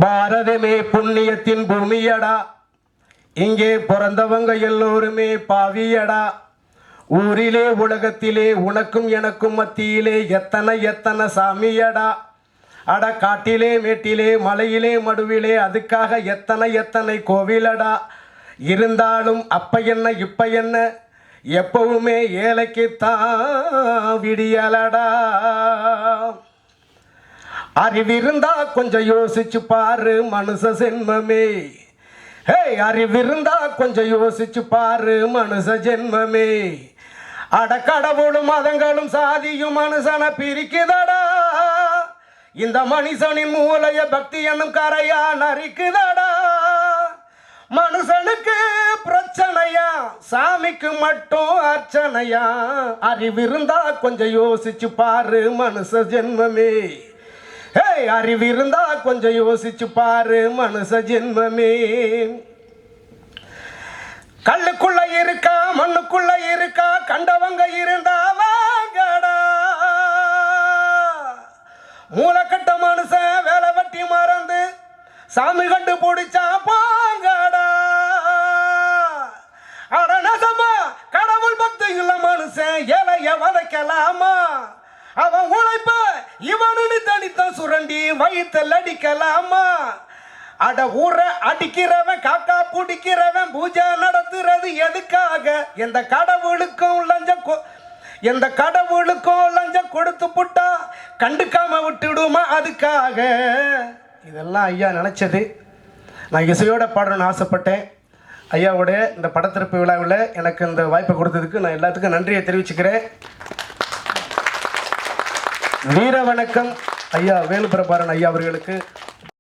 பாரதமே புண்ணியத்தின் பூமியடா, இங்கே பிறந்தவங்க எல்லோருமே பாவியடா. ஊரிலே உலகத்திலே உனக்கும் எனக்கும் மத்தியிலே எத்தனை எத்தனை சாமியடா. அட காட்டிலே மேட்டிலே மலையிலே மடுவிலே அதுக்காக எத்தனை எத்தனை கோவிலடா. இருந்தாலும் அப்ப என்ன இப்ப என்ன, எப்பவுமே ஏழைக்குத்தான் விடியலடா. அறிவிருந்தா கொஞ்சம் யோசிச்சு பாரு மனுஷ ஜென்மமே. ஹே, அறிவிருந்தா கொஞ்சம் யோசிச்சு பாரு மனுஷ ஜென்மமே. அட கடவுளும் மதங்களும் சாதியும் மனுஷனை பிரிக்குதடா. இந்த மனுஷனின் மூளைய பக்தி என்னும் கரையா நரிக்குதடா. மனுஷனுக்கு பிரச்சனையா, சாமிக்கு மட்டும் அர்ச்சனையா. அறிவிருந்தா கொஞ்சம் யோசிச்சு பாரு மனுஷ ஜென்மமே. ஹே, அறிவிருந்தா கொஞ்சம் யோசிச்சு பாரு மனுஷ ஜென்மமே. கல்லுக்குள்ள இருக்கா மண்ணுக்குள்ள இருக்கா, கண்டவங்க இருந்தா வாங்கடா. மூளைக்கட்ட மனுஷன் வேலை வட்டி மறந்து சாமி கண்டு பிடிச்சா பாங்கடா. அடனசமா கடவுள் பக்தி இல்ல மனுஷன் ஏழைய வதைக்கலாமா. அவன் உழைப்ப இவனு தனித்தான் சுரண்டி வயிற்றில் அடிக்கலாமா. அட ஊற அடிக்கிறவன் காக்கா பிடிக்கிறவன் பூஜை நடத்துறது எதுக்காக? எந்த கடவுளுக்கும் லஞ்சம் கொடுத்து புட்டா கண்டுக்காம விட்டுடுமா அதுக்காக. இதெல்லாம் ஐயா நினைச்சது. நான் இசையோட பாடணும்னு ஆசைப்பட்டேன். ஐயாவுடைய இந்த படத்திறப்பு விழாவில் எனக்கு இந்த வாய்ப்பை கொடுத்ததுக்கு நான் எல்லாத்துக்கும் நன்றியை தெரிவிச்சுக்கிறேன். வீர வணக்கம் ஐயா வேலுப்பிரபாரன் ஐயா அவர்களுக்கு.